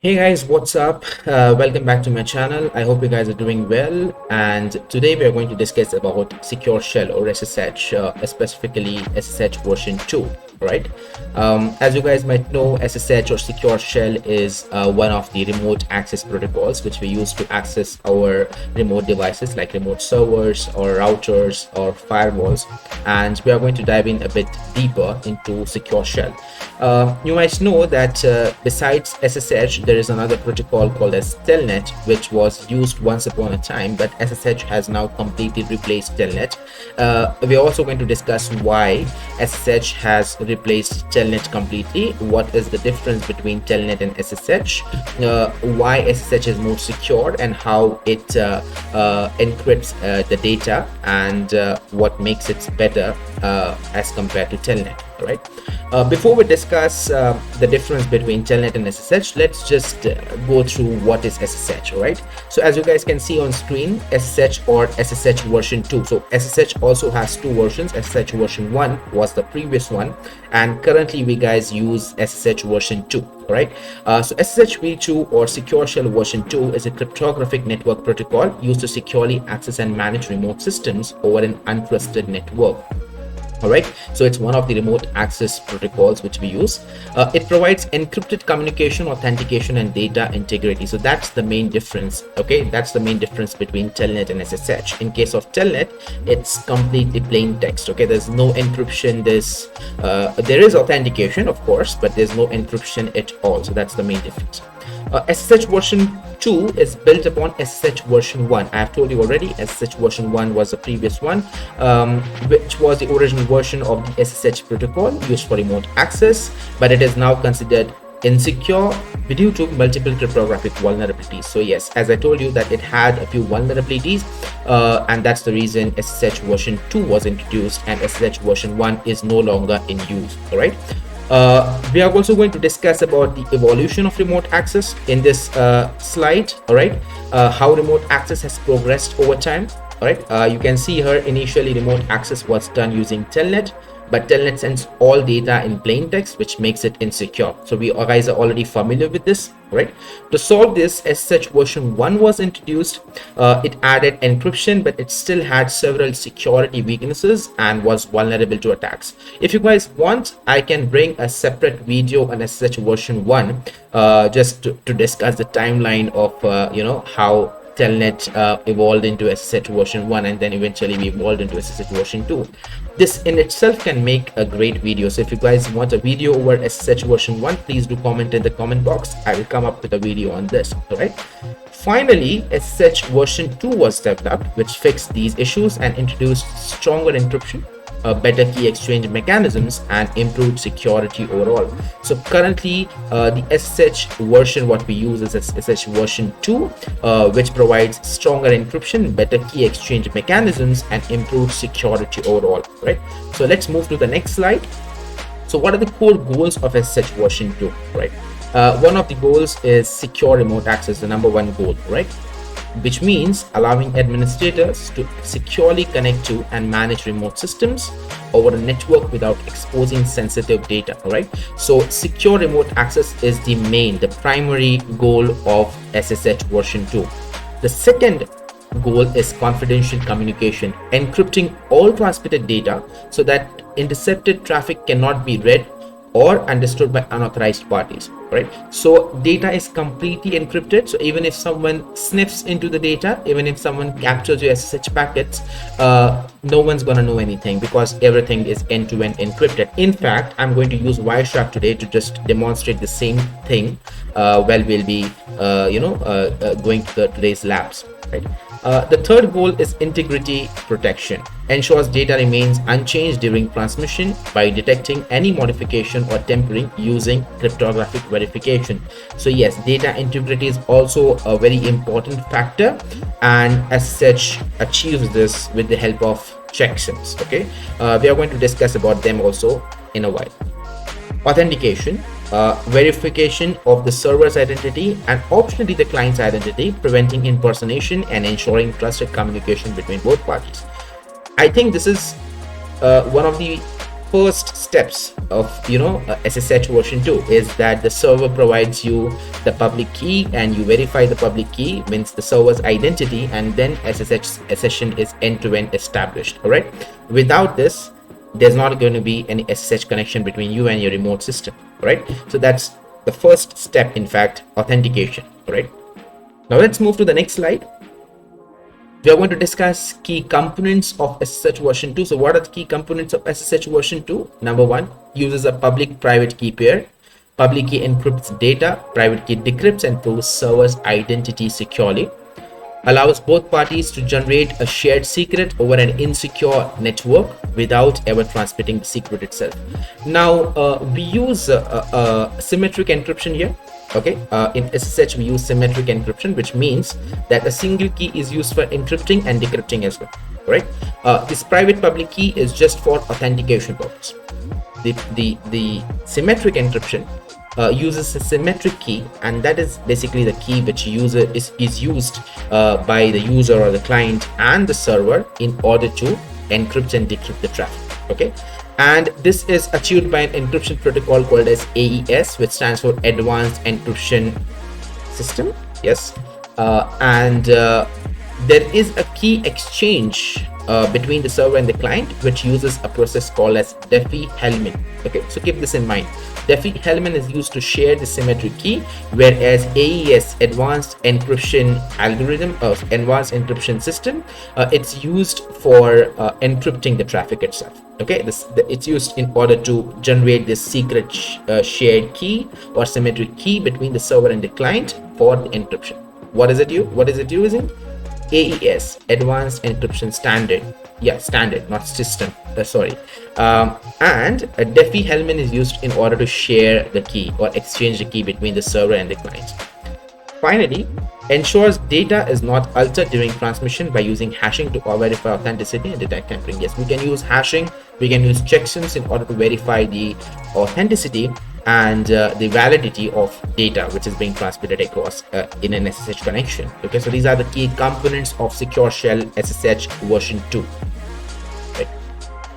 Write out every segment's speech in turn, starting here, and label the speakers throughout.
Speaker 1: Hey guys, what's up? Welcome back to my channel. I hope you guys are doing well. And today we are going to discuss about Secure Shell or SSH, specifically SSH version 2. Right. As you guys might know, SSH or Secure Shell is one of the remote access protocols which we use to access our remote devices like remote servers or routers or firewalls. And we are going to dive in a bit deeper into Secure Shell. You might know that besides SSH, there is another protocol called as Telnet, which was used once upon a time, but SSH has now completely replaced Telnet. We are also going to discuss why SSH has replaced Telnet completely, what is the difference between Telnet and SSH, why SSH is more secure and how it encrypts the data, and what makes it better as compared to Telnet. Right. Before we discuss the difference between Telnet and SSH, let's just go through what is SSH. Right. So as you guys can see on screen, SSH or SSH version 2. So SSH also has two versions. SSH version 1 was the previous one, and currently we guys use SSH version 2. Right. So SSH v2 or Secure Shell version 2 is a cryptographic network protocol used to securely access and manage remote systems over an untrusted network. All right, so it's one of the remote access protocols which we use. It provides encrypted communication, authentication, and data integrity. So that's the main difference. Okay, that's the main difference between Telnet and SSH. In case of Telnet, it's completely plain text. Okay, there's no encryption. There is authentication, of course, but there's no encryption at all. So that's the main difference. SSH version 2 is built upon SSH version 1. I have told you already, SSH version 1 was the previous one, which was the original version of the SSH protocol used for remote access, but it is now considered insecure due to multiple cryptographic vulnerabilities. So yes, as I told you that it had a few vulnerabilities, and that's the reason SSH version 2 was introduced and SSH version 1 is no longer in use. All right. We are also going to discuss about the evolution of remote access in this slide. All right, how remote access has progressed over time. All right, you can see here initially remote access was done using Telnet, but Telnet sends all data in plain text, which makes it insecure. So we guys are already familiar with this, right? To solve this, SSH version 1 was introduced. It added encryption, but it still had several security weaknesses and was vulnerable to attacks. If you guys want, I can bring a separate video on SSH version 1 just to discuss the timeline of how Telnet evolved into SSH version 1 and then eventually we evolved into SSH version 2. This in itself can make a great video. So if you guys want a video over SSH version 1, please do comment in the comment box. I will come up with a video on this. All right. Finally, SSH version 2 was developed, which fixed these issues and introduced stronger encryption, better key exchange mechanisms, and improved security overall. So currently the SSH version what we use is SSH version 2, which provides stronger encryption, better key exchange mechanisms, and improved security overall. Right. So let's move to the next slide. So what are the core goals of SSH version 2? Right. One of the goals is secure remote access, the number one goal, right? Which means allowing administrators to securely connect to and manage remote systems over a network without exposing sensitive data. All right. So secure remote access is the primary goal of SSH version 2. The second goal is confidential communication, encrypting all transmitted data so that intercepted traffic cannot be read or understood by unauthorized parties. Right. So data is completely encrypted. So even if someone sniffs into the data, even if someone captures your SSH packets, no one's gonna know anything because everything is end-to-end encrypted. In fact, I'm going to use Wireshark today to just demonstrate the same thing while we'll be going to today's labs. Right. The third goal is integrity protection. Ensures data remains unchanged during transmission by detecting any modification or tampering using cryptographic verification. So yes, data integrity is also a very important factor, and SSH achieves this with the help of checksums. Okay, we are going to discuss about them also in a while. Authentication, verification of the server's identity and optionally the client's identity, preventing impersonation and ensuring trusted communication between both parties. I think this is one of the first steps of SSH version 2 is that the server provides you the public key, and you verify the public key means the server's identity, and then SSH session is end-to-end established. All right, without this there's not going to be any SSH connection between you and your remote system. All right, so that's the first step, in fact, authentication. All right, now let's move to the next slide. We are going to discuss key components of SSH version 2. So what are the key components of SSH version 2? Number one, uses a public private key pair. Public key encrypts data, private key decrypts and proves server's identity securely. Allows both parties to generate a shared secret over an insecure network without ever transmitting the secret itself. Now, we use symmetric encryption here. Okay, in SSH we use symmetric encryption, which means that a single key is used for encrypting and decrypting as well. Right? This private public key is just for authentication purpose. The symmetric encryption uses a symmetric key, and that is basically the key which is used by the user or the client and the server in order to encrypt and decrypt the traffic. Okay, and this is achieved by an encryption protocol called as AES, which stands for Advanced Encryption System. Yes, and there is a key exchange between the server and the client, which uses a process called as Diffie-Hellman. Okay, so keep this in mind. Diffie-Hellman is used to share the symmetric key, whereas AES, Advanced Encryption Algorithm or Advanced Encryption System, it's used for encrypting the traffic itself. Okay, it's used in order to generate this secret shared key or symmetric key between the server and the client for the encryption. What is it using? AES, Advanced Encryption Standard. Yeah, standard, not system. Sorry. And a Diffie-Hellman is used in order to share the key or exchange the key between the server and the client. Finally, ensures data is not altered during transmission by using hashing to verify authenticity and detect tampering. Yes, we can use hashing, we can use checksums in order to verify the authenticity and the validity of data which is being transmitted across in an SSH connection. Okay, so these are the key components of Secure Shell SSH version 2. Right.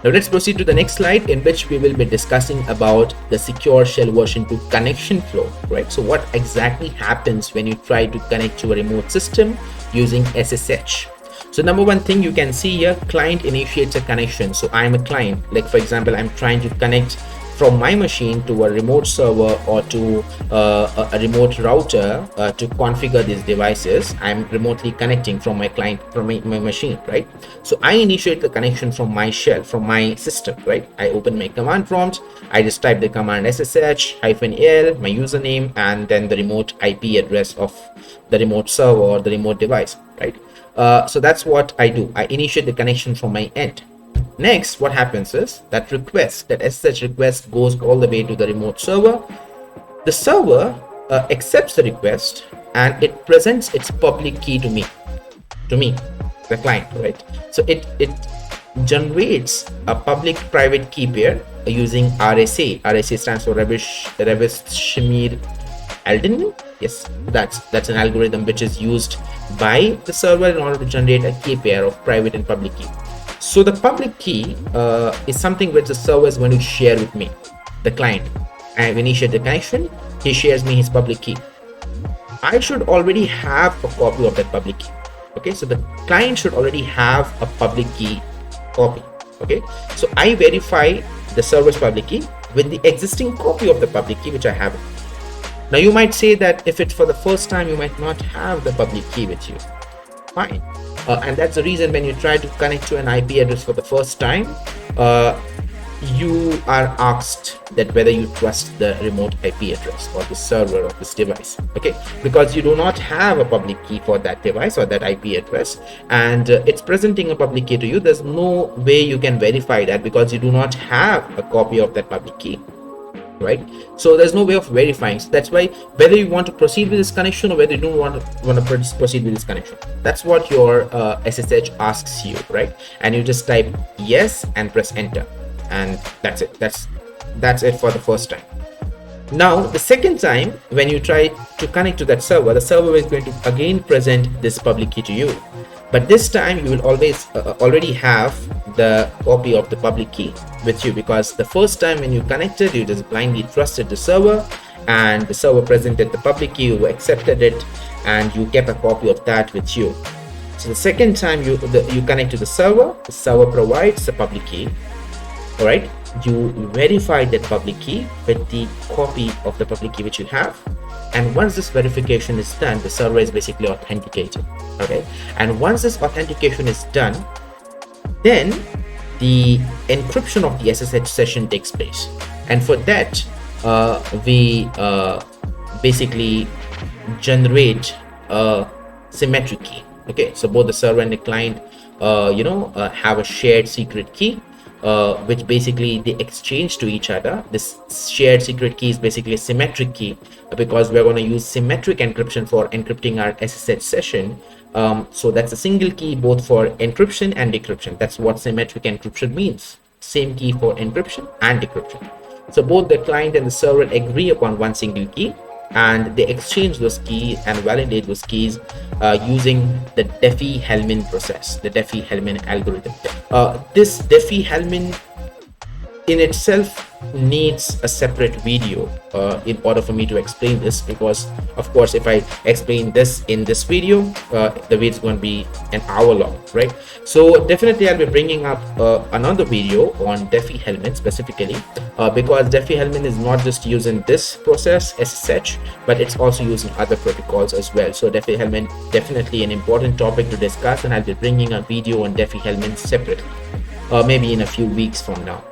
Speaker 1: Now let's proceed to the next slide, in which we will be discussing about the Secure Shell version 2 connection flow. Right, so what exactly happens when you try to connect to a remote system using SSH? So number one thing you can see here, client initiates a connection. So I'm a client, like for example, I'm trying to connect from my machine to a remote server or to a remote router to configure these devices. I'm remotely connecting from my client, from my machine, right? So I initiate the connection from my shell, from my system, right? I open my command prompt, I just type the command SSH-L, my username, and then the remote IP address of the remote server or the remote device, right? So that's what I do. I initiate the connection from my end. Next, what happens is that SSH request goes all the way to the remote server. The server accepts the request and it presents its public key to me, the client, right? So it generates a public private key pair using RSA. RSA stands for Revis-Schmier Algorithm. Yes, that's an algorithm which is used by the server in order to generate a key pair of private and public key. So the public key is something which the server is going to share with me, the client. I initiate the connection, he shares me his public key. I should already have a copy of that public key. Okay, so the client should already have a public key copy. Okay, so I verify the server's public key with the existing copy of the public key which I have. Now you might say that if it's for the first time, you might not have the public key with you. Fine. And that's the reason when you try to connect to an IP address for the first time, you are asked that whether you trust the remote IP address or the server of this device. Okay, because you do not have a public key for that device or that IP address, and it's presenting a public key to you. There's no way you can verify that because you do not have a copy of that public key. Right, so there's no way of verifying. So that's why whether you want to proceed with this connection or whether you don't want to proceed with this connection, that's what your SSH asks you, right? And you just type yes and press enter, and that's it. That's it for the first time. Now the second time when you try to connect to that server, the server is going to again present this public key to you. But this time you will always already have the copy of the public key with you, because the first time when you connected, you just blindly trusted the server, and the server presented the public key, you accepted it, and you kept a copy of that with you. So the second time you connect to the server provides the public key. All right, you verify that public key with the copy of the public key which you have, and once this verification is done, the server is basically authenticated. Okay, and once this authentication is done, then the encryption of the SSH session takes place, and for that we basically generate a symmetric key. Okay, so both the server and the client have a shared secret key, which basically they exchange to each other. This shared secret key is basically a symmetric key, because we're going to use symmetric encryption for encrypting our SSH session. So that's a single key both for encryption and decryption. That's what symmetric encryption means. Same key for encryption and decryption. So both the client and the server agree upon one single key, and they exchange those keys and validate those keys using the Diffie-Hellman process, the Diffie-Hellman algorithm. This Diffie-Hellman in itself needs a separate video in order for me to explain this, because of course if I explain this in this video, the video is going to be an hour long, right? So definitely I'll be bringing up another video on Diffie-Hellman specifically, because Diffie-Hellman is not just using this process SSH, but it's also using other protocols as well. So Diffie-Hellman definitely an important topic to discuss, and I'll be bringing a video on Diffie-Hellman separately, maybe in a few weeks from now,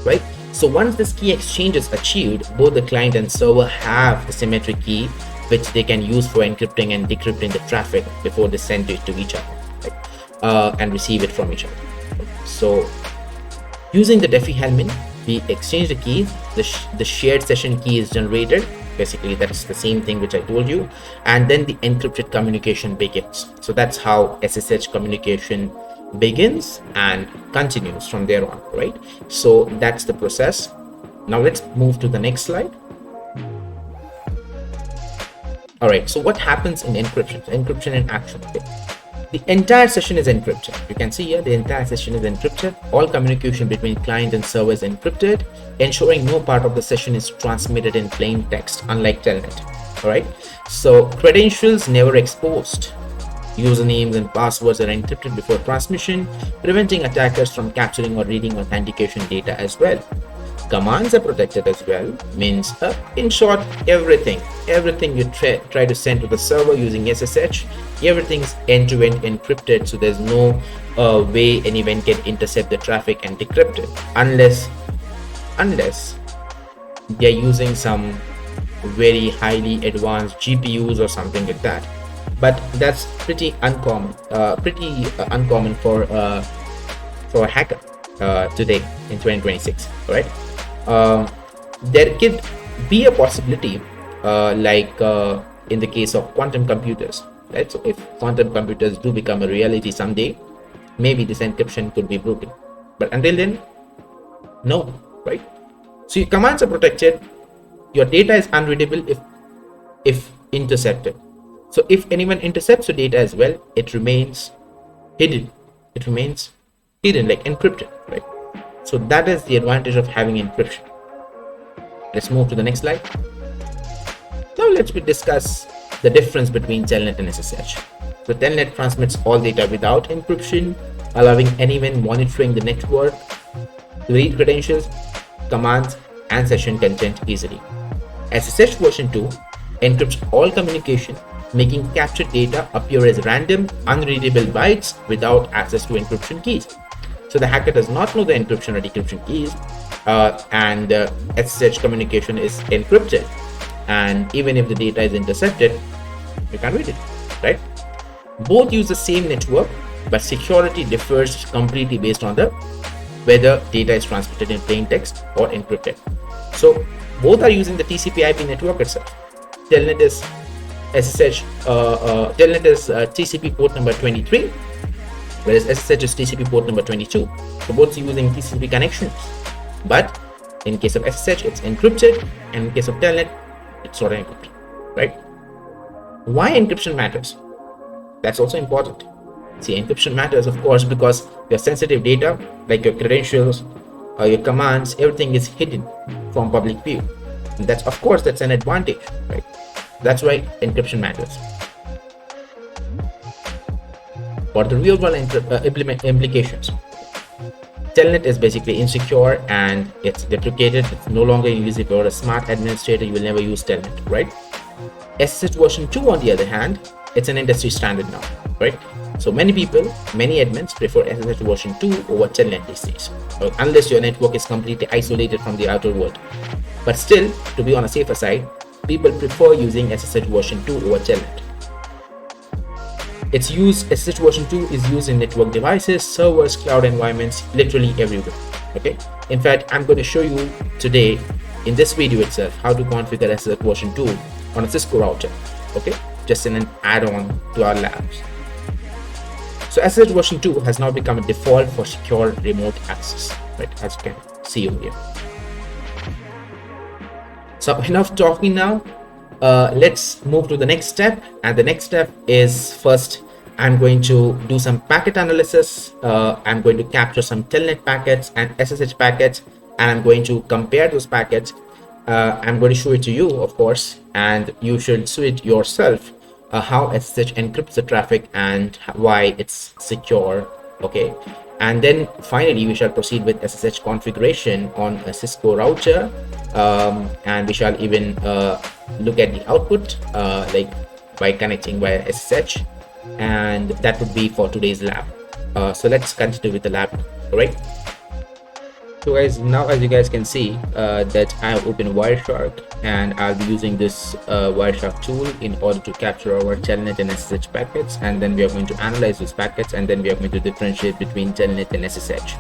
Speaker 1: right? So once this key exchange is achieved, both the client and server have the symmetric key, which they can use for encrypting and decrypting the traffic before they send it to each other, right? And receive it from each other. So using the Diffie-Hellman, we exchange the keys, the shared session key is generated. Basically that's the same thing which I told you, and then the encrypted communication begins. So that's how SSH communication begins and continues from there on, right? So that's the process. Now let's move to the next slide. All right, so what happens in encryption? Encryption in action. Okay. The entire session is encrypted. You can see here the entire session is encrypted. All communication between client and server is encrypted, ensuring no part of the session is transmitted in plain text, unlike Telnet. All right, so credentials never exposed. Usernames and passwords are encrypted before transmission, preventing attackers from capturing or reading authentication data as well. Commands are protected as well, means in short, everything you try to send to the server using SSH, everything's end-to-end encrypted, so there's no way anyone can intercept the traffic and decrypt it, unless they're using some very highly advanced GPUs or something like that. But that's pretty uncommon for a hacker today in 2026. All right, there could be a possibility like in the case of quantum computers, right? So if quantum computers do become a reality someday, maybe this encryption could be broken, but until then, no, right? So your commands are protected, your data is unreadable if intercepted. So if anyone intercepts your data as well, it remains hidden. It remains hidden, like encrypted, right? So that is the advantage of having encryption. Let's move to the next slide. Now let's discuss the difference between Telnet and SSH. So Telnet transmits all data without encryption, allowing anyone monitoring the network to read credentials, commands, and session content easily. SSH version 2 encrypts all communication, making captured data appear as random, unreadable bytes without access to encryption keys. So the hacker does not know the encryption or decryption keys, and SSH communication is encrypted. And even if the data is intercepted, you can't read it, right? Both use the same network, but security differs completely based on whether data is transmitted in plain text or encrypted. So both are using the TCP/IP network itself. Telnet is TCP port number 23, whereas SSH is TCP port number 22. So both using TCP connections, but in case of SSH it's encrypted, and in case of Telnet it's not encrypted, right? Why encryption matters? That's also important. See, encryption matters, of course, because your sensitive data, like your credentials or your commands, everything is hidden from public view. And that's, of course, that's an advantage, right? That's why encryption matters. What are the real world implications? Telnet is basically insecure and it's deprecated. It's no longer used. If you're a smart administrator, you will never use Telnet, right? SSH version 2, on the other hand, it's an industry standard now, right? So many people, many admins prefer SSH version 2 over Telnet these days, unless your network is completely isolated from the outer world. But still, to be on a safer side, people prefer using SSH version 2 over Telnet. It's used, SSH version 2 is used in network devices, servers, cloud environments, literally everywhere. Okay. In fact, I'm going to show you today in this video itself how to configure SSH version 2 on a Cisco router. Okay, just in an add-on to our labs. So SSH version 2 has now become a default for secure remote access, right? As you can see over here. So enough talking now. Let's move to the next step, and the next step is, first I'm going to do some packet analysis. I'm going to capture some Telnet packets and SSH packets, and I'm going to compare those packets. I'm going to show it to you, of course, and you should see it yourself, how SSH encrypts the traffic and why it's secure. Okay, and then finally we shall proceed with SSH configuration on a Cisco router, and we shall even look at the output, like by connecting via SSH, and that would be for today's lab. So let's continue with the lab. All right. So guys, now as you guys can see that I have opened Wireshark, and I'll be using this Wireshark tool in order to capture our Telnet and SSH packets, and then we are going to analyze those packets, and then we are going to differentiate between Telnet and SSH.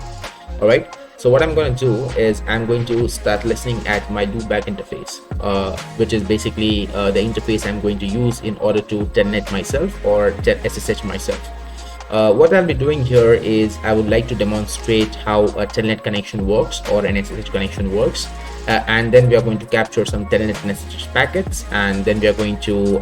Speaker 1: All right. So what I'm going to do is I'm going to start listening at my loopback interface, which is basically the interface I'm going to use in order to Telnet myself or SSH myself. What I'll be doing here is I would like to demonstrate how a Telnet connection works or an SSH connection works, and then we are going to capture some Telnet and SSH packets, and then we are going to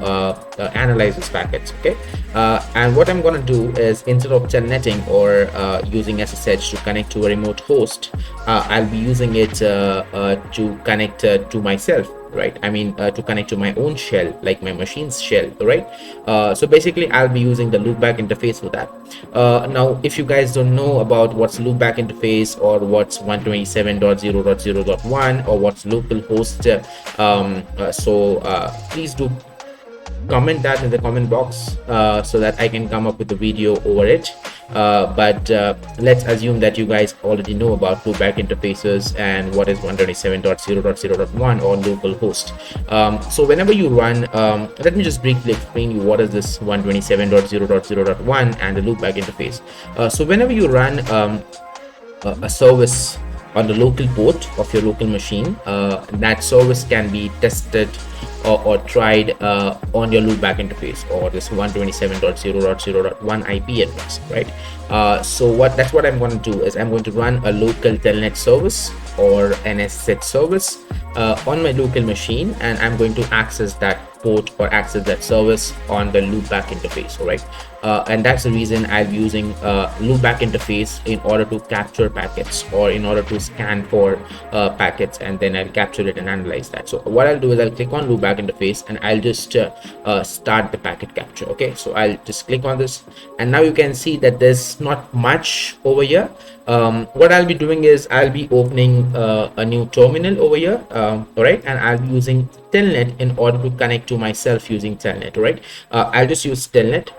Speaker 1: analyze these packets. Okay, and what I'm going to do is, instead of Telnetting or using SSH to connect to a remote host, I'll be using it to connect to myself. Right, I mean to connect to my own shell, like my machine's shell, right? So basically I'll be using the loopback interface for that. Now if you guys don't know about what's loopback interface, or what's 127.0.0.1, or what's localhost, please do comment that in the comment box so that I can come up with a video over it. But let's assume that you guys already know about loopback interfaces and what is 127.0.0.1 or localhost. So whenever you run, let me just briefly explain you what is this 127.0.0.1 and the loopback interface. So whenever you run a service on the local port of your local machine, that service can be tested or tried on your loopback interface, or this 127.0.0.1 IP address, right? So that's what I'm going to do is I'm going to run a local Telnet service or an SSH service on my local machine, and I'm going to access that port or access that service on the loopback interface. All right, and that's the reason I'll be using loopback interface in order to capture packets, or in order to scan for packets, and then I'll capture it and analyze that. So what I'll do is I'll click on loopback interface, and I'll just start the packet capture. Okay, so I'll just click on this, and now you can see that there's not much over here. What I'll be doing is I'll be opening a new terminal over here, all right, and I'll be using Telnet in order to connect to myself using Telnet. All right, I'll just use Telnet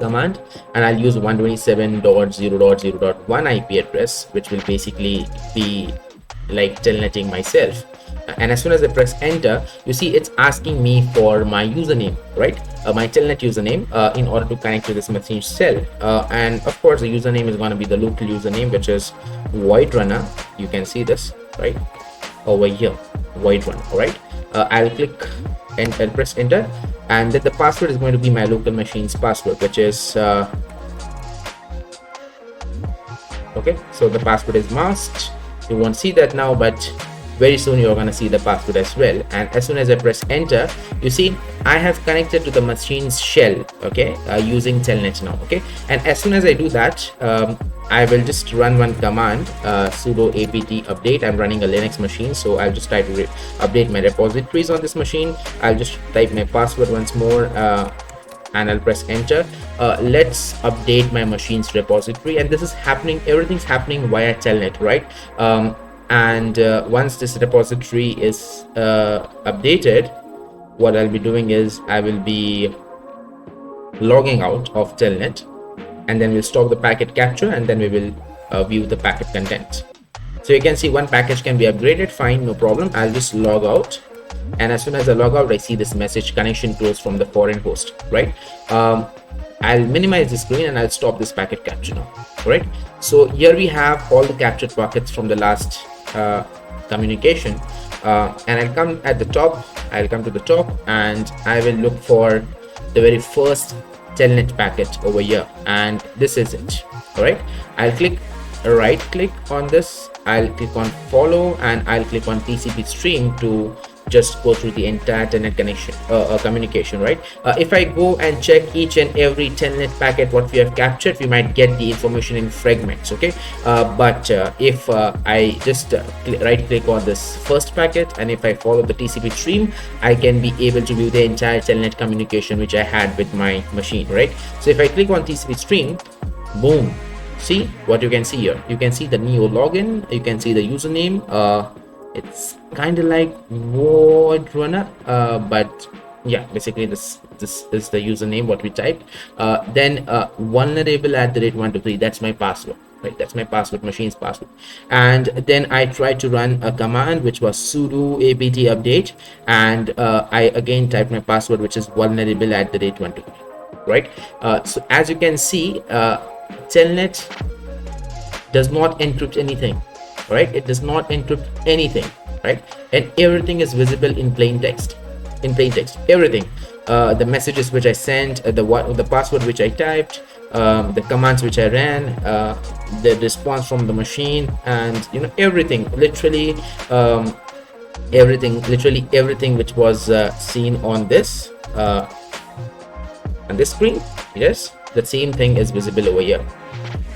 Speaker 1: command, and I'll use 127.0.0.1 IP address, which will basically be like Telnetting myself. And as soon as I press enter, you see it's asking me for my username, right? My Telnet username in order to connect to this machine shell. And of course the username is going to be the local username, which is void runner. You can see this right over here, void runner. All right, I'll click and press enter, and then the password is going to be my local machine's password, which is okay, so the password is masked. You won't see that now, but very soon you're going to see the password as well. And as soon as I press enter, you see I have connected to the machine's shell, okay, using Telnet now. Okay, and as soon as I do that, I will just run one command, sudo apt update. I'm running a Linux machine, so I'll just try to update my repositories on this machine. I'll just type my password once more, and I'll press enter. Let's update my machine's repository, and this is happening, everything's happening via Telnet, right? Once this repository is updated, what I'll be doing is I will be logging out of Telnet, and then we'll stop the packet capture, and then we will view the packet content. So you can see one package can be upgraded, fine, no problem. I'll just log out, and as soon as I log out, I see this message, connection closed from the foreign host, right? I'll minimize the screen and I'll stop this packet capture now, right? So here we have all the captured packets from the last communication, and I'll come at the top, I'll come to the top, and I will look for the very first Telnet packet over here, and this is it. All right, I'll click right click on this, I'll click on follow, and I'll click on TCP stream to just go through the entire Telnet connection communication, right? If I go and check each and every Telnet packet what we have captured, we might get the information in fragments, okay? But if I just right click on this first packet, and if I follow the TCP stream, I can be able to view the entire Telnet communication which I had with my machine, right? So if I click on TCP stream, boom, see what you can see here. You can see the neo login, you can see the username. It's kind of like Word Runner, but yeah, basically this is the username what we typed. Then vulnerable@123, that's my password, right? That's my password, machine's password. And then I tried to run a command which was sudo apt update, and I again typed my password, which is vulnerable@123, right? So as you can see, Telnet does not encrypt anything, right? It does not encrypt anything, right? And everything is visible in plain text, everything. The messages which I sent, the password which I typed, the commands which I ran, the response from the machine, and everything, literally everything which was seen on this screen, yes, the same thing is visible over here.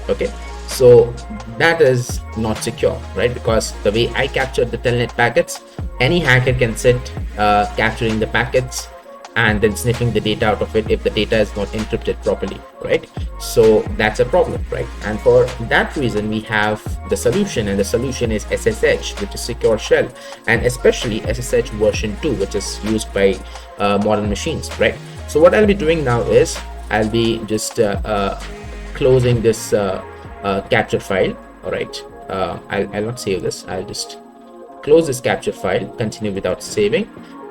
Speaker 1: Okay, so that is not secure, right? Because the way I captured the Telnet packets, any hacker can sit capturing the packets and then sniffing the data out of it if the data is not encrypted properly, right? So that's a problem, right? And for that reason, we have the solution, and the solution is SSH, which is secure shell, and especially SSH version 2, which is used by modern machines, right? So what I'll be doing now is I'll be just closing this capture file. All right, I'll not save this. I'll just close this capture file, continue without saving,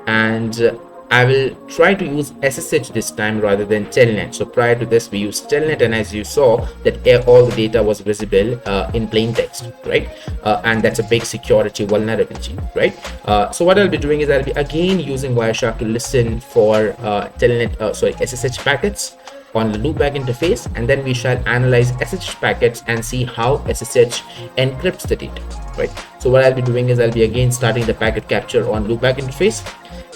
Speaker 1: and I will try to use SSH this time rather than Telnet. So prior to this, we used Telnet, and as you saw, that all the data was visible in plain text, right? And that's a big security vulnerability, right? So what I'll be doing is I'll be again using Wireshark to listen for SSH packets on the loopback interface, and then we shall analyze SSH packets and see how SSH encrypts the data, right? So what I'll be doing is I'll be again starting the packet capture on loopback interface,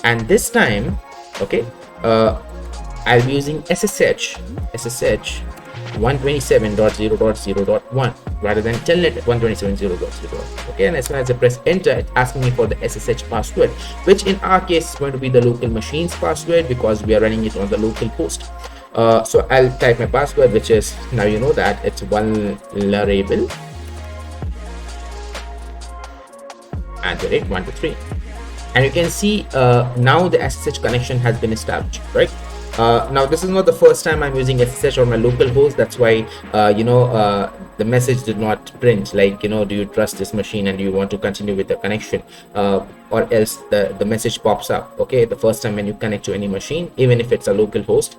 Speaker 1: and this time, okay, I'll be using SSH 127.0.0.1 rather than Telnet 127.0.0. Okay, and as soon as I press enter, it's asking me for the SSH password, which in our case is going to be the local machine's password because we are running it on the local host. So I'll type my password, which is, now you know that it's vulnerable @123, and you can see now the SSH connection has been established, right? Now this is not the first time I'm using SSH on my local host. That's why the message did not print, like, do you trust this machine and do you want to continue with the connection, or else the message pops up. Okay, the first time when you connect to any machine, even if it's a local host,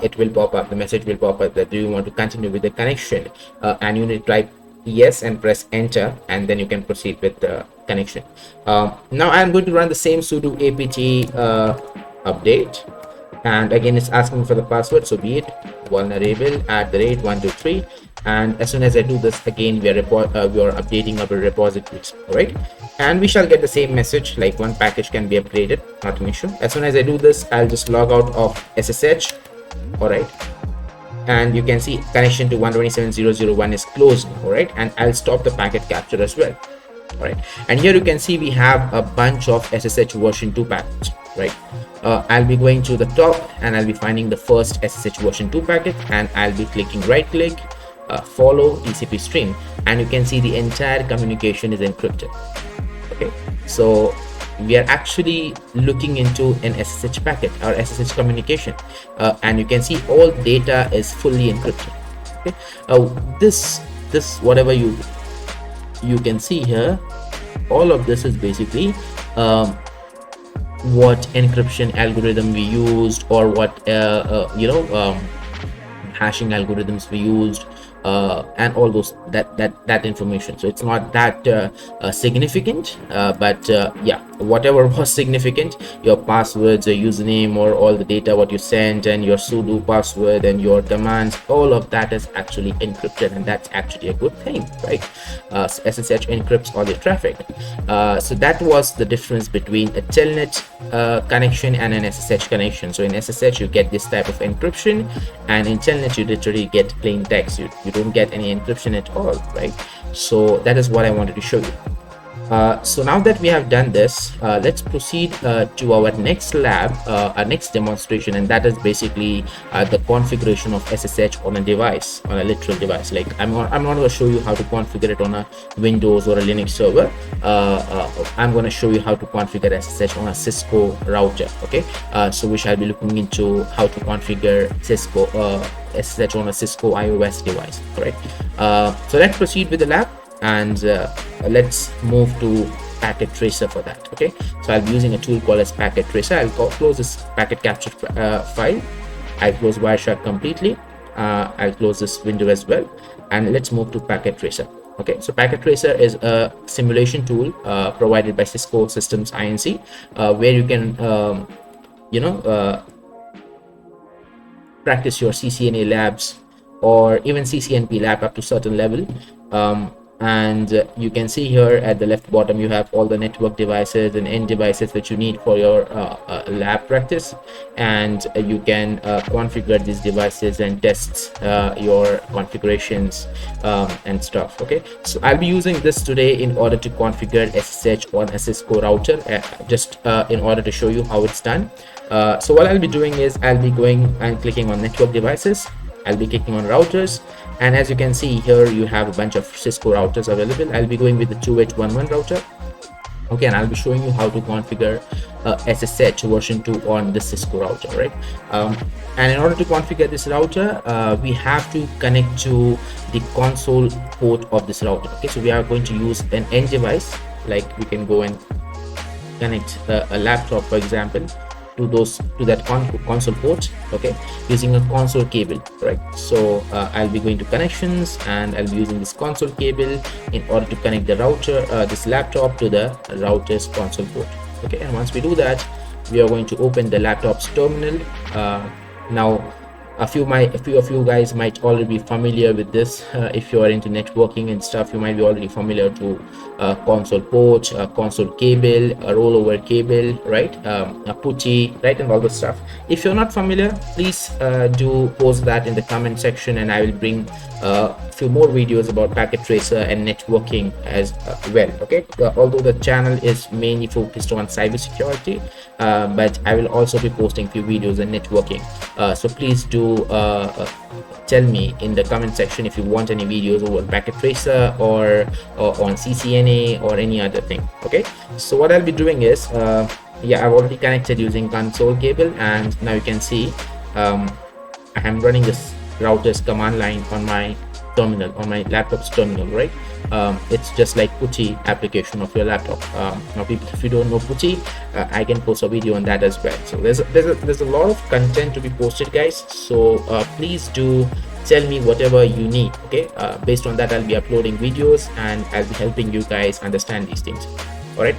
Speaker 1: it will pop up, the message will pop up that do you want to continue with the connection, and you need to type yes and press enter, and then you can proceed with the connection. Now I'm going to run the same sudo apt update, and again it's asking for the password, so be it vulnerable @123, And as soon as I do this, again we are updating our repositories. All right, and we shall get the same message like one package can be upgraded, not an issue. As soon as I do this, I'll just log out of SSH. All right, and you can see connection to 127.0.0.1 is closed. All right, and I'll stop the packet capture as well. All right, and here you can see we have a bunch of SSH version 2 packets, right? I'll be going to the top and I'll be finding the first SSH version 2 packet, and I'll be clicking right click, follow TCP stream, and you can see the entire communication is encrypted. Okay, so we are actually looking into an SSH packet or SSH communication, and you can see all data is fully encrypted. Okay, this whatever you can see here, all of this is basically what encryption algorithm we used, or what hashing algorithms we used, and all those that information. So it's not that significant, but yeah, whatever was significant, your passwords, your username, or all the data what you sent, and your sudo password and your commands, all of that is actually encrypted, and that's actually a good thing, right? SSH encrypts all your traffic. So that was the difference between a Telnet connection and an SSH connection. So in SSH you get this type of encryption, and in Telnet you literally get plain text. You don't get any encryption at all, right? So that is what I wanted to show you. So now that we have done this, let's proceed to our next lab, our next demonstration, and that is basically the configuration of SSH on a device, on a literal device. Like I'm not going to show you how to configure it on a Windows or a Linux server. I'm going to show you how to configure SSH on a Cisco router. Okay, so we shall be looking into how to configure Cisco SSH on a Cisco iOS device. Correct. So let's proceed with the lab, and let's move to packet tracer for that. Okay, so I'll be using a tool called as packet tracer. I'll close this packet capture file. I'll close Wireshark completely. I'll close this window as well, and let's move to packet tracer. Okay, so packet tracer is a simulation tool provided by Cisco Systems Inc., where you can practice your CCNA labs or even CCNP lab up to certain level. And you can see here at the left bottom you have all the network devices and end devices that you need for your lab practice, and you can configure these devices and test your configurations and stuff. Okay, so I'll be using this today in order to configure SSH on a Cisco router, just in order to show you how it's done. So what I'll be doing is I'll be going and clicking on network devices. I'll be clicking on routers, and as you can see here you have a bunch of Cisco routers available. I'll be going with the 2H11 router. Okay, and I'll be showing you how to configure SSH version 2 on the Cisco router, right? And in order to configure this router, we have to connect to the console port of this router. Okay, so we are going to use an end device, like we can go and connect a laptop, for example, to that console port. Okay, using a console cable, right? So I'll be going to connections, and I'll be using this console cable in order to connect the router, this laptop, to the router's console port. Okay, and once we do that, we are going to open the laptop's terminal. Now a few of you guys might already be familiar with this. If you are into networking and stuff, you might be already familiar to console port, console cable, a rollover cable, right? A putty, right? And all this stuff. If you're not familiar, please do post that in the comment section, and I will bring a few more videos about packet tracer and networking as well. Okay, although the channel is mainly focused on cybersecurity, but I will also be posting few videos on networking. So please do tell me in the comment section if you want any videos over packet tracer or on CCNA or any other thing. Okay, so what I'll be doing is yeah, I've already connected using console cable, and now you can see I am running this router's command line on my terminal, on my laptop's terminal, right? It's just like putty application of your laptop. Now people, if you don't know putty, I can post a video on that as well. So there's a lot of content to be posted, guys, so please do tell me whatever you need. Okay, based on that I'll be uploading videos, and I'll be helping you guys understand these things. All right,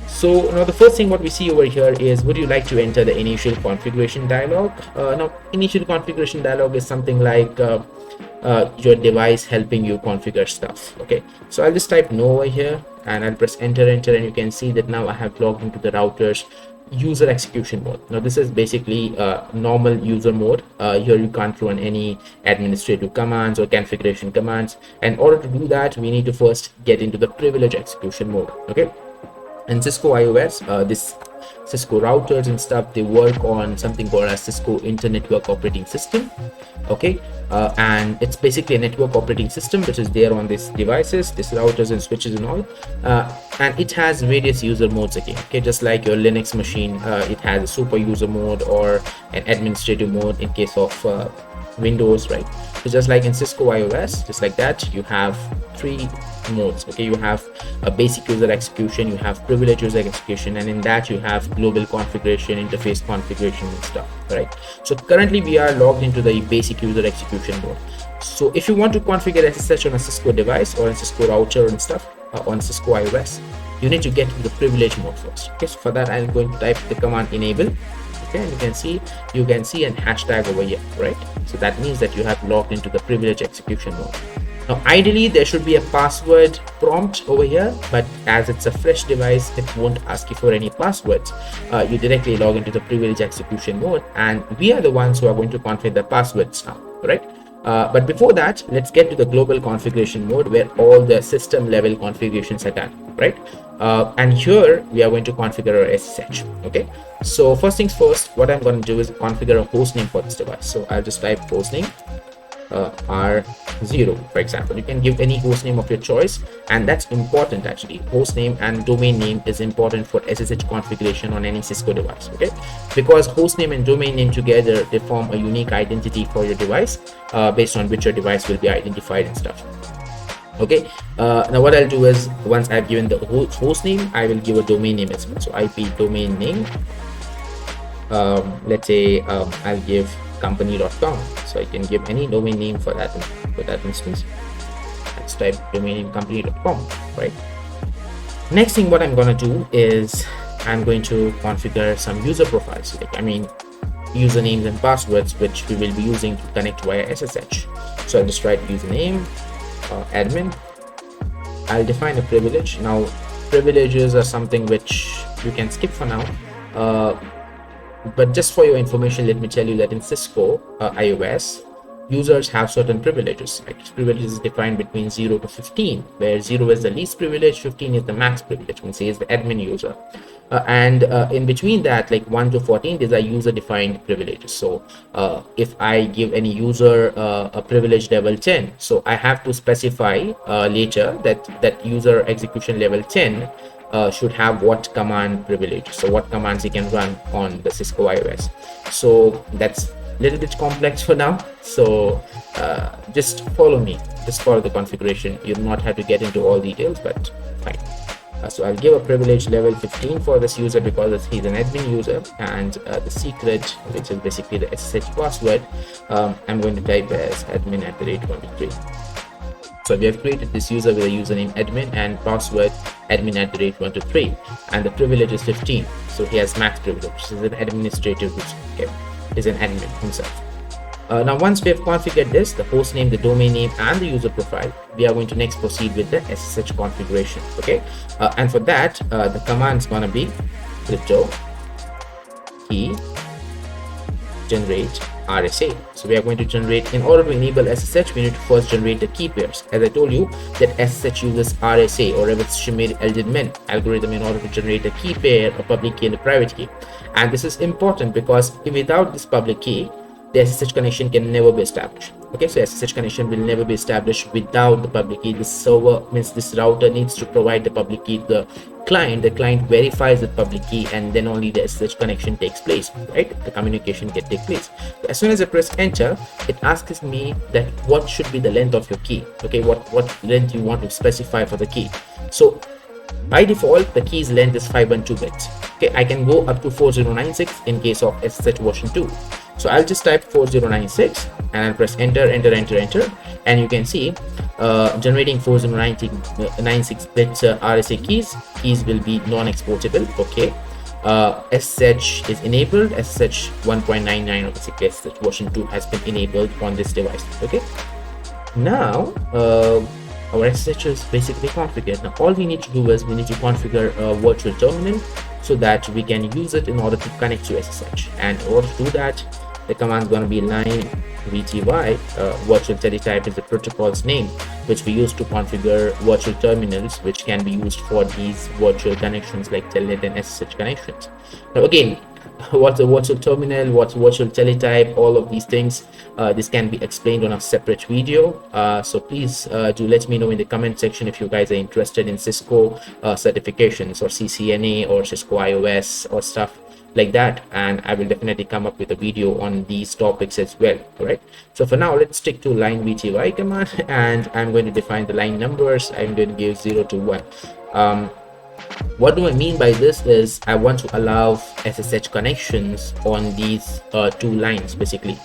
Speaker 1: So now the first thing what we see over here is, would you like to enter the initial configuration dialog? Now initial configuration dialog is something like your device helping you configure stuff. Okay, so I'll just type no over here and I'll press enter, and you can see that now I have logged into the router's user execution mode. Now this is basically normal user mode. Here you can't run any administrative commands or configuration commands, and in order to do that we need to first get into the privilege execution mode. Okay, and Cisco iOS, this Cisco routers and stuff, they work on something called as Cisco Network Operating System. Okay, and it's basically a network operating system which is there on these devices, these routers and switches and all, and it has various user modes again. Okay, just like your Linux machine, it has a super user mode or an administrative mode in case of Windows, right? So just like in Cisco iOS, just like that, you have three modes. Okay, you have a basic user execution, you have privileged user execution, and in that you have global configuration, interface configuration and stuff, right? So currently we are logged into the basic user execution mode. So if you want to configure SSH on a Cisco device or a Cisco router and stuff on Cisco iOS, you need to get into the privilege mode first. Okay, so for that I'm going to type the command enable. Okay, and you can see an hashtag over here, right? So that means that you have logged into the privilege execution mode. Now ideally there should be a password prompt over here, but as it's a fresh device, it won't ask you for any passwords. You directly log into the privilege execution mode, and we are the ones who are going to configure the passwords now, right? But before that, let's get to the global configuration mode where all the system level configurations are done, right? And here we are going to configure our SSH. Okay, so first things first, what I'm going to do is configure a host name for this device. So I'll just type hostname R0, for example. You can give any host name of your choice, and that's important actually. Host name and domain name is important for SSH configuration on any Cisco device. Okay, because host name and domain name together, they form a unique identity for your device, based on which your device will be identified and stuff. Okay, now what I'll do is, once I've given the host name, I will give a domain name as well. So IP domain name, let's say I'll give company.com. So I can give any domain name for that instance. Let's type domain name company.com, right? Next thing what I'm going to do is I'm going to configure some user profiles, usernames and passwords, which we will be using to connect via SSH. So I'll just write username, admin. I'll define a privilege. Now privileges are something which you can skip for now, but just for your information, let me tell you that in Cisco iOS, users have certain privileges. Right? Privileges is defined between 0 to 15, where 0 is the least privilege, 15 is the max privilege, when say is the admin user. And in between that, like 1 to 14, these are user defined privileges. So if I give any user a privilege level 10, so I have to specify later that user execution level 10 should have what command privilege, so what commands he can run on the Cisco iOS. So that's a little bit complex for now, so just follow me, just follow the configuration. You do not have to get into all details, but fine. So I'll give a privilege level 15 for this user because he's an admin user, and the secret, which is basically the SSH password, I'm going to type as admin@123. So we have created this user with a username admin and password admin@123, and the privilege is 15. So he has max privilege. This is an administrative user. Okay, is an admin himself. Now once we have configured this, the host name, the domain name, and the user profile, we are going to next proceed with the SSH configuration. Okay, and for that, the command is gonna be crypto key generate RSA. So we are going to generate, in order to enable SSH, we need to first generate the key pairs. As I told you that SSH uses RSA, or reverse Schmidt-Elderman algorithm, in order to generate a key pair, a public key and a private key. And this is important because without this public key, the SSH connection can never be established. Okay, so SSH connection will never be established without the public key. This server, means this router, needs to provide the public key to the client. The client verifies the public key, and then only the SSH connection takes place, right? The communication can take place. So as soon as I press enter, it asks me that what should be the length of your key. Okay, what length you want to specify for the key. So by default, the key's length is 512 bits. Okay, I can go up to 4096 in case of SSH version 2. So I'll just type 4096 and I'll press enter, and you can see generating 496-bit RSA keys will be non-exportable. Okay. SSH is enabled. SSH 1.99 or basically SSH version 2 has been enabled on this device. Okay. Now our SSH is basically configured. Now all we need to do is we need to configure a virtual terminal so that we can use it in order to connect to SSH. And in order to do that, the command is going to be line VTY. Virtual teletype is the protocol's name, which we use to configure virtual terminals, which can be used for these virtual connections like Telnet and SSH connections. Now again, what's a virtual terminal, what's virtual teletype, all of these things, this can be explained on a separate video. So please do let me know in the comment section if you guys are interested in Cisco certifications or ccna or Cisco IOS or stuff like that, and I will definitely come up with a video on these topics as well. All right, so for now let's stick to line VTY command, and I'm going to define the line numbers. I'm going to give 0 to 1. What do I mean by this is I want to allow SSH connections on these two lines, basically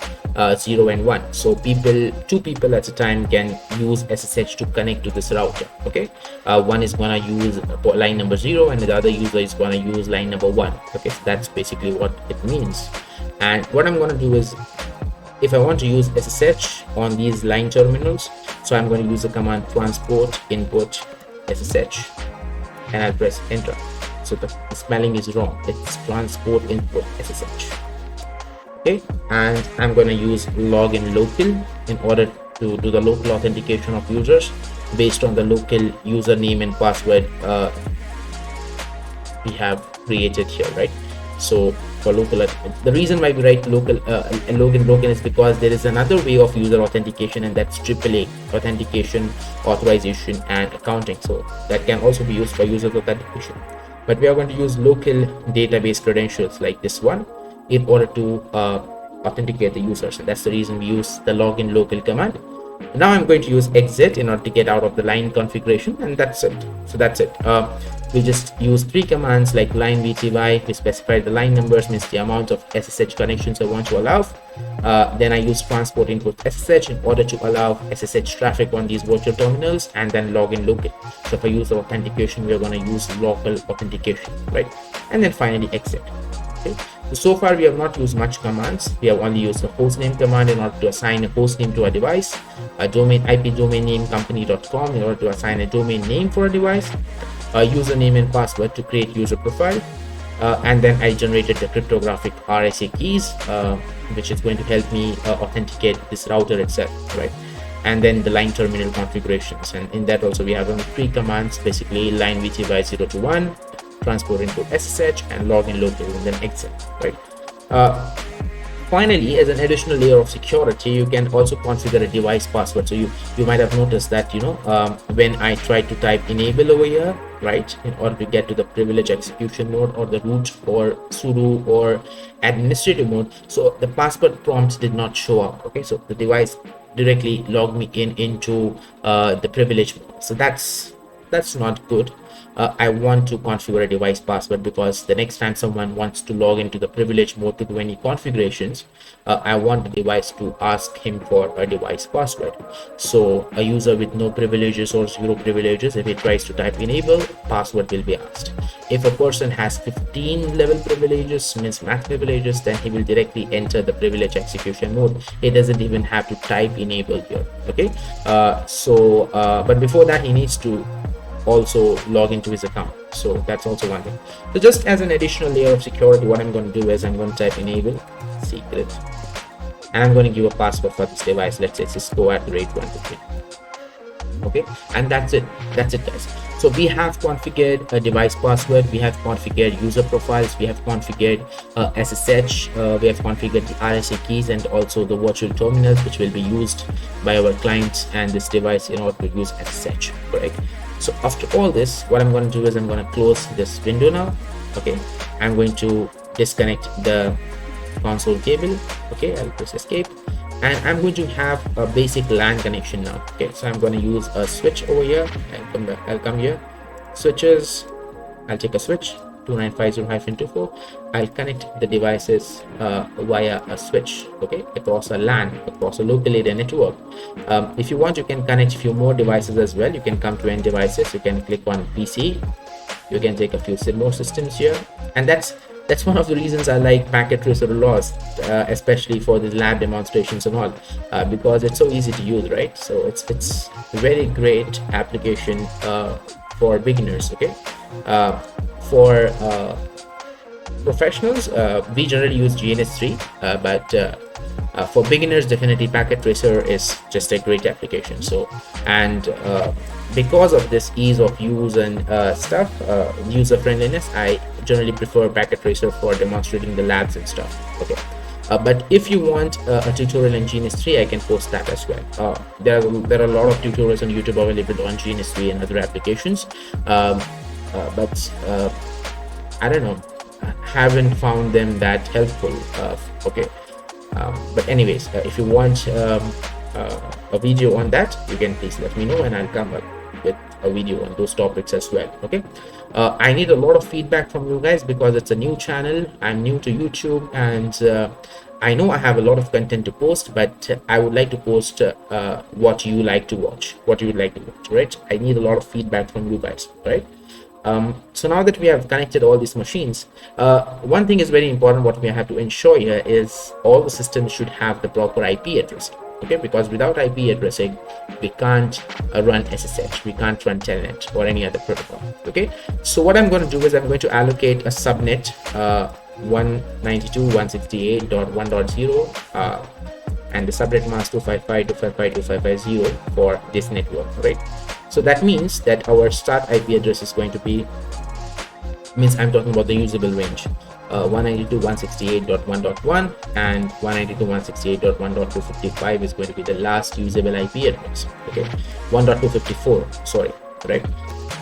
Speaker 1: 0 and 1. So two people at a time can use SSH to connect to this router. Okay, one is gonna use line number 0 and the other user is gonna use line number 1. Okay, so that's basically what it means. And what I'm gonna do is, if I want to use SSH on these line terminals, so I'm going to use the command transport input SSH, and I'll press enter. So the spelling is wrong, it's transport input SSH. Okay, and I'm going to use login local in order to do the local authentication of users based on the local username and password we have created here, right? So for local, the reason why we write local login local is because there is another way of user authentication, and that's AAA authentication, authorization and accounting. So that can also be used for user authentication, but we are going to use local database credentials like this one in order to authenticate the user. So that's the reason we use the login local command. Now I'm going to use exit in order to get out of the line configuration, and that's it. So that's it. We just use 3 commands like line VTY. We specify the line numbers, means the amount of SSH connections I want to allow. Then I use transport input SSH in order to allow SSH traffic on these virtual terminals, and then login local. So for user authentication, we are going to use local authentication, right? And then finally exit. Okay. So far we have not used much commands. We have only used the hostname command in order to assign a hostname to a device, a domain IP domain name company.com in order to assign a domain name for a device, a username and password to create user profile, and then I generated the cryptographic RSA keys, which is going to help me authenticate this router itself, right? And then the line terminal configurations, and in that also we have only 3 commands, basically line VTY 0 to 1, transport input SSH, and login local, and then exit, right? Finally, as an additional layer of security, you can also configure a device password. So you might have noticed that, you know, when I try to type enable over here, right, in order to get to the privilege execution mode or the root or sudo or administrative mode, so the password prompts did not show up. Okay, so the device directly logged me into the privilege mode. So that's not good. I want to configure a device password, because the next time someone wants to log into the privilege mode to do any configurations, I want the device to ask him for a device password. So a user with no privileges or 0 privileges, if he tries to type enable, password will be asked. If a person has 15 level privileges, means max privileges, then he will directly enter the privilege execution mode. He doesn't even have to type enable here. Okay, but before that he needs to also log into his account. So that's also one thing. So just as an additional layer of security, what I'm going to do is I'm going to type enable secret, and I'm going to give a password for this device. Let's say Cisco @123. Okay, and that's it guys. So we have configured a device password, we have configured user profiles, we have configured SSH, we have configured the RSA keys, and also the virtual terminals which will be used by our clients and this device in order to use SSH, right? So after all this, what I'm going to do is I'm going to close this window now. Okay, I'm going to disconnect the console cable. Okay, I'll press escape, and I'm going to have a basic LAN connection now. Okay, so I'm going to use a switch over here. I'll come here, switches, I'll take a switch, 192.168.295.0-24. I'll connect the devices via a switch, okay, across a LAN, across a local area network. If you want, you can connect a few more devices as well. You can come to end devices, you can click on PC, you can take a few more systems here, and that's one of the reasons I like packet tracer a lot, especially for the lab demonstrations and all, because it's so easy to use, right? So it's a very great application for beginners, okay. For professionals, we generally use GNS3, but for beginners, definitely packet tracer is just a great application. So, and because of this ease of use and user friendliness, I generally prefer packet tracer for demonstrating the labs and stuff, okay. But if you want a tutorial in GNS3, I can post that as well. There are a lot of tutorials on YouTube available on GNS3 and other applications, but I don't know, haven't found them that helpful, okay. But anyways, if you want a video on that, you can please let me know, and I'll come up with a video on those topics as well, okay. I need a lot of feedback from you guys because it's a new channel. I'm new to YouTube, and I know I have a lot of content to post, but I would like to post what you like to watch, right? I need a lot of feedback from you guys, right? So now that we have connected all these machines, one thing is very important. What we have to ensure here is all the systems should have the proper IP address, okay, because without IP addressing, we can't run SSH, we can't run Telnet or any other protocol, okay. So what I'm going to do is I'm going to allocate a subnet 192.168.1.0 and the subnet mask 255.255.255.0 for this network, right? So that means that our start IP address is going to be, I'm talking about the usable range, 192.168.1.1, and 192.168.1.255 is going to be the last usable IP address, okay. 1.254, sorry, right.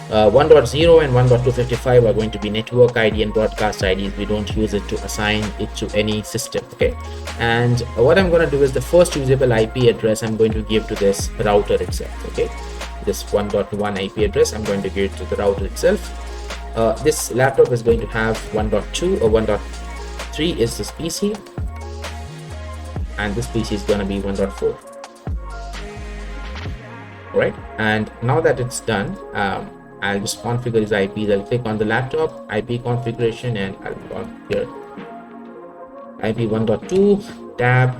Speaker 1: 1.0 and 1.255 are going to be network ID and broadcast IDs. We don't use it to assign it to any system, okay. And what I'm going to do is the first usable IP address I'm going to give to this router itself, okay. This 1.1 IP address I'm going to give it to the router itself. This laptop is going to have 1.2 or 1.3 is this PC, and this PC is going to be 1.4. Right, and now that it's done, I'll just configure these IPs. I'll click on the laptop IP configuration, and I'll configure IP 1.2 tab.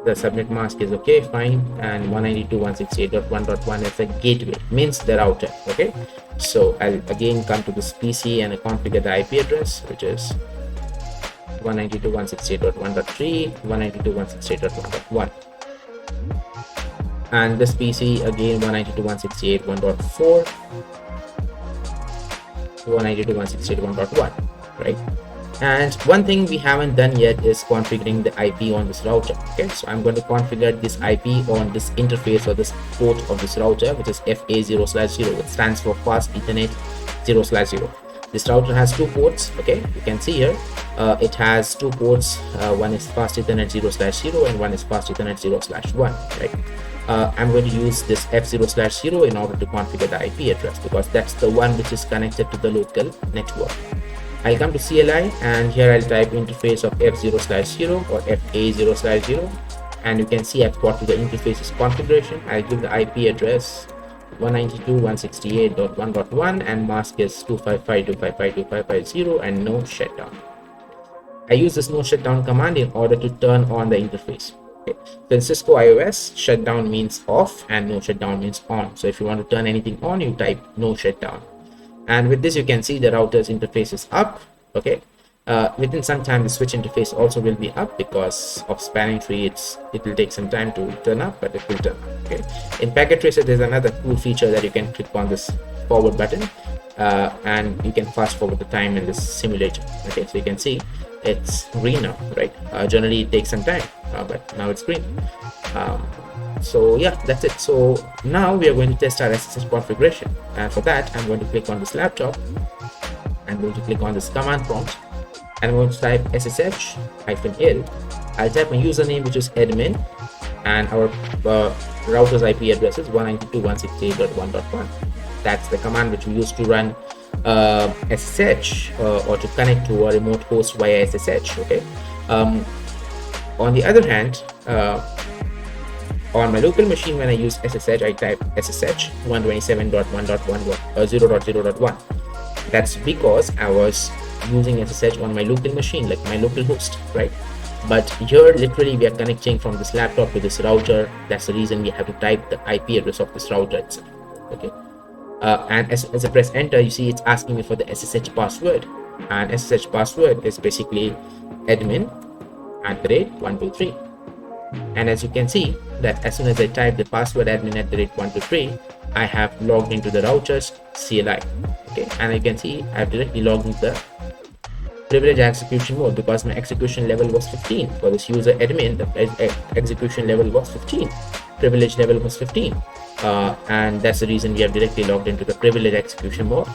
Speaker 1: The subnet mask is okay, fine, and 192.168.1.1 is a gateway, means the router, okay. So I'll again come to this PC and configure the IP address, which is 192.168.1.3, 192.168.1.1, and this PC again 192.168.1.4, 192.168.1.1, right. And one thing we haven't done yet is configuring the IP on this router, okay. So I'm going to configure this IP on this interface or this port of this router, which is FA0/0, which stands for Fast Ethernet 0/0. This router has two ports, okay. You can see here it has two ports. One is Fast Ethernet 0/0 and one is Fast Ethernet 0/1, right. I'm going to use this F0/0 in order to configure the IP address, because that's the one which is connected to the local network. I'll come to CLI, and here I'll type interface of F0/0 or FA0/0, and you can see I've got to the interfaces configuration. I'll give the IP address 192.168.1.1 and mask is 255.255.255.0 and no shutdown. I use this no shutdown command in order to turn on the interface. Okay. So in Cisco iOS, shutdown means off and no shutdown means on. So if you want to turn anything on, you type no shutdown. And with this, you can see the router's interface is up, okay. Within some time, the switch interface also will be up because of spanning tree. It will take some time to turn up, but it will turn up, okay. In Packet Tracer, there's another cool feature that you can click on this forward button, and you can fast forward the time in this simulator, okay. So you can see it's green now, right. Generally it takes some time, but now it's green. So yeah, that's it. So now we are going to test our SSH configuration, and for that I'm going to click on this laptop. I'm going to click on this command prompt, and I'm going to type SSH-L. I'll type my username, which is admin, and our router's IP address is 192.168.1.1. That's the command which we use to run SSH or to connect to a remote host via SSH. Okay. On the other hand, on my local machine, when I use SSH, I type SSH 127.1.1.0.0.1. That's because I was using SSH on my local machine, like my local host, right? But here, literally, we are connecting from this laptop to this router. That's the reason we have to type the IP address of this router itself. Okay. And as I press enter, you see it's asking me for the SSH password, and SSH password is basically admin@123. And as you can see that as soon as I type the password admin@123, I have logged into the router's CLI. Okay, and you can see I've directly logged into the privilege execution mode because my execution level was 15 for this user admin. The execution level was 15, privilege level was 15, and that's the reason we have directly logged into the privilege execution mode.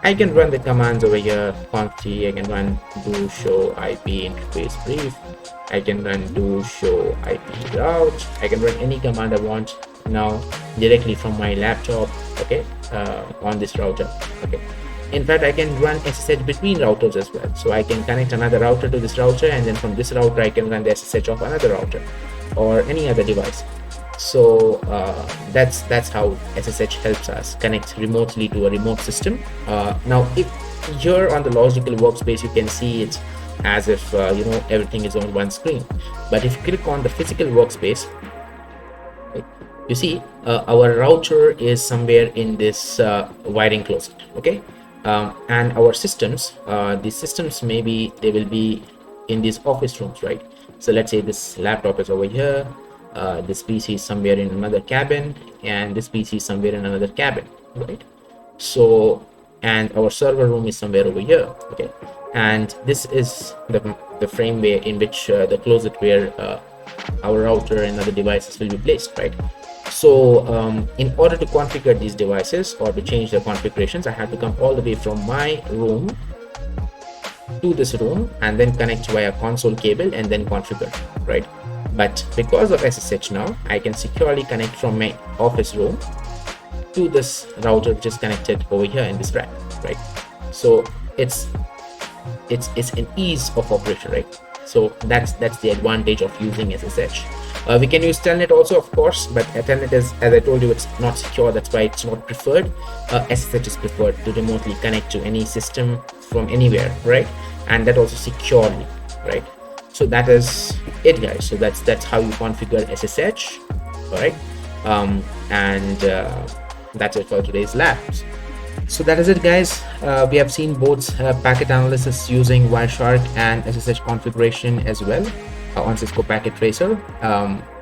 Speaker 1: I can run the commands over here, conft. I can run do show IP interface brief. I can run do show IP route. I can run any command I want now directly from my laptop. Okay, on this router. Okay. In fact, I can run SSH between routers as well. So I can connect another router to this router, and then from this router I can run the SSH of another router or any other device. So that's how SSH helps us connect remotely to a remote system. Now, if here on the logical workspace, you can see it as if everything is on one screen. But if you click on the physical workspace, you see our router is somewhere in this wiring closet. Okay. And our systems, these systems, maybe they will be in these office rooms, right? So let's say this laptop is over here, this PC is somewhere in another cabin, and this PC is somewhere in another cabin, right? So, and our server room is somewhere over here. Okay, and this is the frame where in which the closet where our router and other devices will be placed, right? So in order to configure these devices or to change their configurations, I have to come all the way from my room to this room and then connect via console cable and then configure, right? But because of SSH now, I can securely connect from my office room to this router which is connected over here in this rack, right? So it's an ease of operation, right? So that's the advantage of using SSH. We can use Telnet also, of course, but Telnet is, as I told you, it's not secure. That's why it's not preferred. SSH is preferred to remotely connect to any system from anywhere, right? And that also securely, right? So that is it, guys. So that's how you configure SSH, all right? That's it for today's labs. So that is it, guys. We have seen both packet analysis using Wireshark and SSH configuration as well on Cisco Packet Tracer.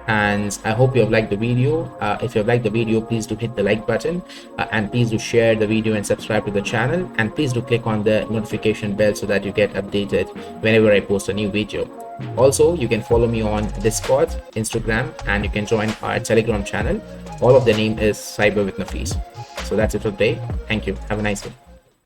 Speaker 1: And I hope you have liked the video. If you have liked the video, please do hit the like button, and please do share the video and subscribe to the channel, and please do click on the notification bell so that you get updated whenever I post a new video. Also, you can follow me on Discord, Instagram, and you can join our Telegram channel. All of the name is Cyber with Nafis. So that's it for today. Thank you. Have a nice day.